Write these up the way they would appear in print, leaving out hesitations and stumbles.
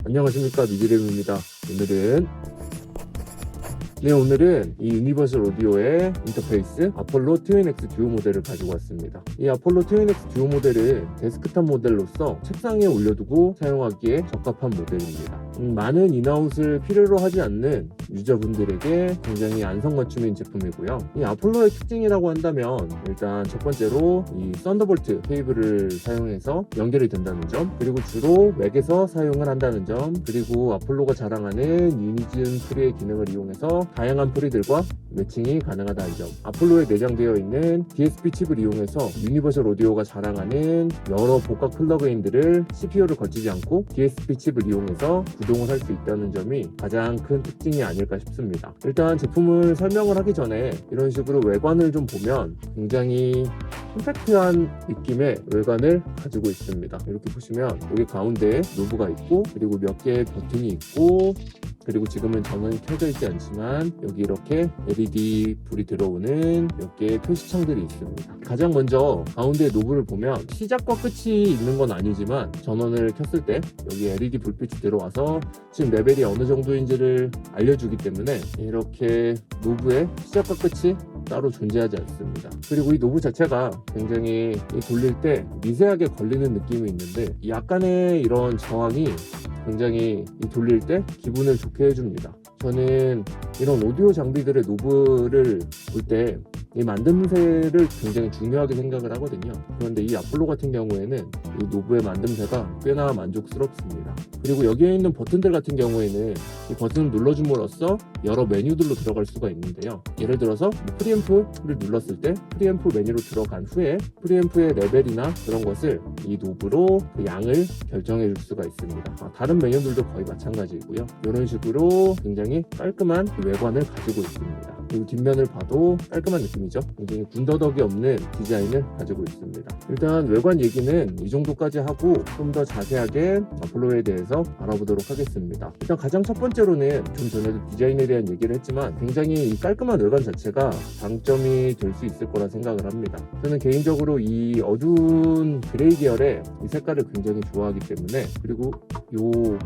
안녕하십니까, 미디램입니다. 오늘은 이 유니버설 오디오의 인터페이스 아폴로 트윈X 듀오 모델을 가지고 왔습니다. 이 아폴로 트윈X 듀오 모델은 데스크탑 모델로서 책상에 올려두고 사용하기에 적합한 모델입니다. 많은 인아웃을 필요로 하지 않는 유저분들에게 굉장히 안성맞춤인 제품이고요. 이 아폴로의 특징이라고 한다면 일단 첫 번째로 이 썬더볼트 케이블을 사용해서 연결이 된다는 점, 그리고 주로 맥에서 사용을 한다는 점, 그리고 아폴로가 자랑하는 유니즌 프리의 기능을 이용해서 다양한 프리들과 매칭이 가능하다는 점, 아폴로에 내장되어 있는 DSP 칩을 이용해서 유니버설 오디오가 자랑하는 여러 복각 플러그인들을 CPU를 거치지 않고 DSP 칩을 이용해서 구동을 할 수 있다는 점이 가장 큰 특징이 아닐까 싶습니다. 일단 제품을 설명을 하기 전에 이런 식으로 외관을 좀 보면 굉장히 컴팩트한 느낌의 외관을 가지고 있습니다. 이렇게 보시면 여기 가운데에 노브가 있고, 그리고 몇 개의 버튼이 있고, 그리고 지금은 전원이 켜져 있지 않지만 여기 이렇게 LED 불이 들어오는 몇 개의 표시창들이 있습니다. 가장 먼저 가운데 노브를 보면 시작과 끝이 있는 건 아니지만 전원을 켰을 때 여기 LED 불빛이 들어와서 지금 레벨이 어느 정도인지를 알려주기 때문에 이렇게 노브의 시작과 끝이 따로 존재하지 않습니다. 그리고 이 노브 자체가 굉장히 돌릴 때 미세하게 걸리는 느낌이 있는데 약간의 이런 저항이 굉장히 돌릴 때 기분을 좋게 해줍니다. 저는 이런 오디오 장비들의 노브를 볼 때 이 만듦새를 굉장히 중요하게 생각을 하거든요. 그런데 이 아폴로 같은 경우에는 이 노브의 만듦새가 꽤나 만족스럽습니다. 그리고 여기에 있는 버튼들 같은 경우에는 이 버튼을 눌러줌으로써 여러 메뉴들로 들어갈 수가 있는데요. 예를 들어서 프리앰프를 눌렀을 때 프리앰프 메뉴로 들어간 후에 프리앰프의 레벨이나 그런 것을 이 노브로 그 양을 결정해 줄 수가 있습니다. 다른 메뉴들도 거의 마찬가지이고요. 이런 식으로 굉장히 깔끔한 외관을 가지고 있습니다. 그리고 뒷면을 봐도 깔끔한 느낌이죠. 굉장히 군더더기 없는 디자인을 가지고 있습니다. 일단 외관 얘기는 이 정도까지 하고 좀 더 자세하게 아폴로에 대해서 알아보도록 하겠습니다. 일단 가장 첫 번째로는 좀 전에도 디자인에 대한 얘기를 했지만 굉장히 이 깔끔한 외관 자체가 장점이 될 수 있을 거라 생각을 합니다. 저는 개인적으로 이 어두운 그레이 계열의 이 색깔을 굉장히 좋아하기 때문에, 그리고 요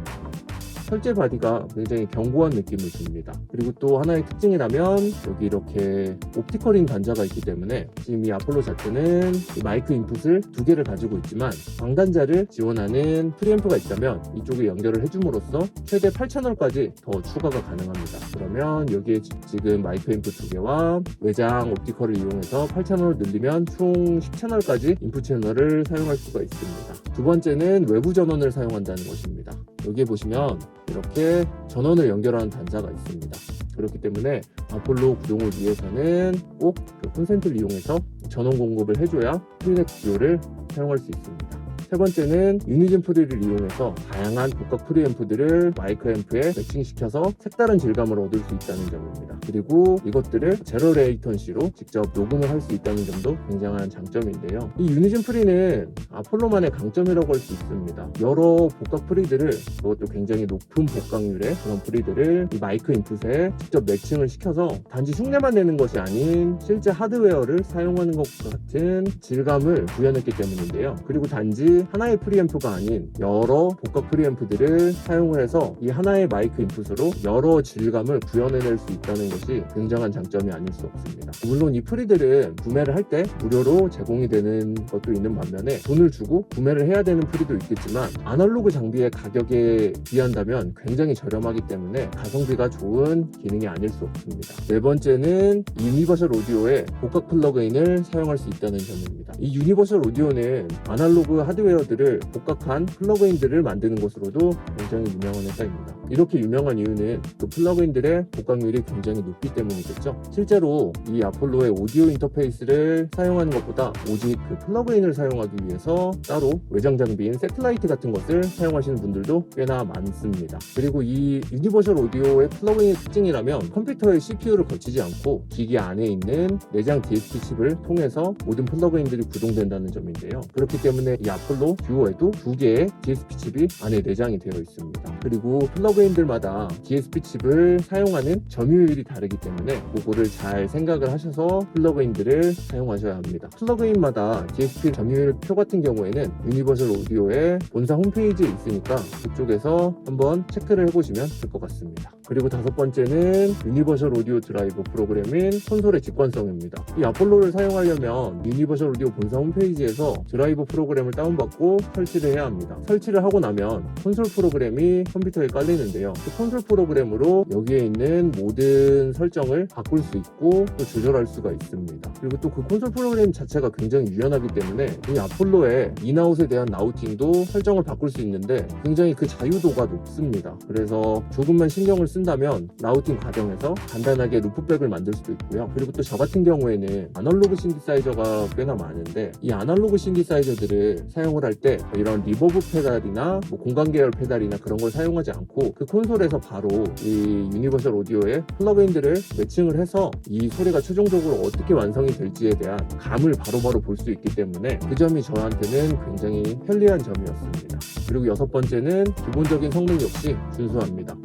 철제 바디가 굉장히 견고한 느낌을 줍니다. 그리고 또 하나의 특징이라면 여기 이렇게 옵티컬인 단자가 있기 때문에 지금 이 아폴로 자체는 이 마이크 인풋을 두 개를 가지고 있지만 광단자를 지원하는 프리앰프가 있다면 이쪽에 연결을 해줌으로써 최대 8채널까지 더 추가가 가능합니다. 그러면 여기에 지금 마이크 인풋 두 개와 외장 옵티컬을 이용해서 8채널을 늘리면 총 10채널까지 인풋 채널을 사용할 수가 있습니다. 두 번째는 외부 전원을 사용한다는 것입니다. 여기에 보시면 이렇게 전원을 연결하는 단자가 있습니다. 그렇기 때문에 아폴로 구동을 위해서는 꼭 그 콘센트를 이용해서 전원 공급을 해줘야 트윈X 듀오를 사용할 수 있습니다. 세 번째는 유니즌 프리를 이용해서 다양한 복각 프리앰프들을 마이크 앰프에 매칭시켜서 색다른 질감을 얻을 수 있다는 점입니다. 그리고 이것들을 제로 레이턴시로 직접 녹음을 할 수 있다는 점도 굉장한 장점인데요. 이 유니즌 프리는 아폴로만의 강점이라고 할 수 있습니다. 여러 복각 프리들을, 그것도 굉장히 높은 복각률의 그런 프리들을 이 마이크 인풋에 직접 매칭을 시켜서 단지 흉내만 내는 것이 아닌 실제 하드웨어를 사용하는 것 같은 질감을 구현했기 때문인데요. 그리고 단지 하나의 프리앰프가 아닌 여러 복각 프리앰프들을 사용을 해서 이 하나의 마이크 인풋으로 여러 질감을 구현해낼 수 있다는 것이 굉장한 장점이 아닐 수 없습니다. 물론 이 프리들은 구매를 할 때 무료로 제공이 되는 것도 있는 반면에 돈을 주고 구매를 해야 되는 프리도 있겠지만 아날로그 장비의 가격에 비한다면 굉장히 저렴하기 때문에 가성비가 좋은 기능이 아닐 수 없습니다. 네 번째는 유니버설 오디오의 복각 플러그인을 사용할 수 있다는 점입니다. 이 유니버설 오디오는 아날로그 하드웨어들을 복각한 플러그인들을 만드는 것으로도 굉장히 유명한 회사입니다. 이렇게 유명한 이유는 그 플러그인들의 복각률이 굉장히 높기 때문이겠죠. 실제로 이 아폴로의 오디오 인터페이스를 사용하는 것보다 오직 그 플러그인을 사용하기 위해서 따로 외장 장비인 세틀라이트 같은 것을 사용하시는 분들도 꽤나 많습니다. 그리고 이 유니버설 오디오의 플러그인의 특징이라면 컴퓨터의 CPU를 거치지 않고 기기 안에 있는 내장 DSP 칩을 통해서 모든 플러그인들이 구동된다는 점인데요. 그렇기 때문에 이 아폴로 아폴로 듀오에도 2개의 DSP 칩이 안에 내장이 되어 있습니다. 그리고 플러그인들마다 DSP 칩을 사용하는 점유율이 다르기 때문에 그거를 잘 생각을 하셔서 플러그인들을 사용하셔야 합니다. 플러그인마다 DSP 점유율 표 같은 경우에는 유니버설 오디오의 본사 홈페이지에 있으니까 그쪽에서 한번 체크를 해보시면 될 것 같습니다. 그리고 5번째는 유니버설 오디오 드라이버 프로그램인 콘솔의 직관성입니다. 이 아폴로를 사용하려면 유니버설 오디오 본사 홈페이지에서 드라이버 프로그램을 다운받고 설치를 해야 합니다. 설치를 하고 나면 콘솔 프로그램이 컴퓨터에 깔리는데요. 그 콘솔 프로그램으로 여기에 있는 모든 설정을 바꿀 수 있고 또 조절할 수가 있습니다. 그리고 또 그 콘솔 프로그램 자체가 굉장히 유연하기 때문에 이 아폴로의 인아웃에 대한 라우팅도 설정을 바꿀 수 있는데 굉장히 그 자유도가 높습니다. 그래서 조금만 신경을 쓴다면 라우팅 과정에서 간단하게 루프백을 만들 수도 있고요. 그리고 또 저 같은 경우에는 아날로그 신디사이저가 꽤나 많은데 이 아날로그 신디사이저들을 사용을 할 때 이런 리버브 페달이나 뭐 공간 계열 페달이나 그런 걸 사용하지 않고 그 콘솔에서 바로 이 유니버설 오디오의 플러그인들을 매칭을 해서 이 소리가 최종적으로 어떻게 완성이 될지에 대한 감을 바로바로 볼 수 있기 때문에 그 점이 저한테는 굉장히 편리한 점이었습니다. 그리고 6번째는 기본적인 성능 역시 준수합니다.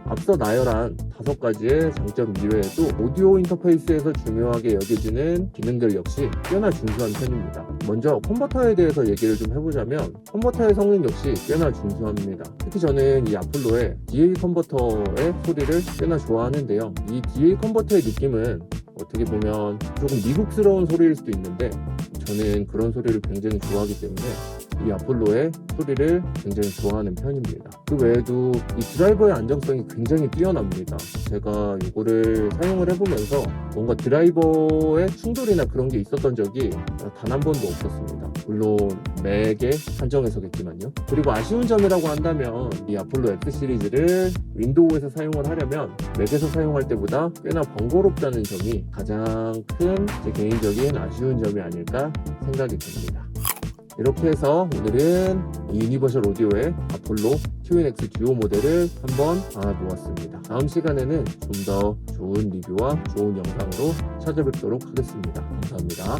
앞서 나열한 5가지의 장점 이외에도 오디오 인터페이스에서 중요하게 여겨지는 기능들 역시 꽤나 준수한 편입니다. 먼저 컨버터에 대해서 얘기를 좀 해보자면 컨버터의 성능 역시 꽤나 준수합니다. 특히 저는 이 아폴로의 DA 컨버터의 소리를 꽤나 좋아하는데요. 이 DA 컨버터의 느낌은 어떻게 보면 조금 미국스러운 소리일 수도 있는데 저는 그런 소리를 굉장히 좋아하기 때문에 이 아폴로의 소리를 굉장히 좋아하는 편입니다. 그 외에도 이 드라이버의 안정성이 굉장히 뛰어납니다. 제가 이거를 사용을 해보면서 뭔가 드라이버의 충돌이나 그런 게 있었던 적이 단 한 번도 없었습니다. 물론 맥에 한정해서겠지만요. 그리고 아쉬운 점이라고 한다면 이 아폴로 X 시리즈를 윈도우에서 사용을 하려면 맥에서 사용할 때보다 꽤나 번거롭다는 점이 가장 큰 제 개인적인 아쉬운 점이 아닐까 생각이 듭니다. 이렇게 해서 오늘은 이 유니버설 오디오의 아폴로 TWin-X 듀오 모델을 한번 알아보았습니다. 다음 시간에는 좀 더 좋은 리뷰와 좋은 영상으로 찾아뵙도록 하겠습니다. 감사합니다.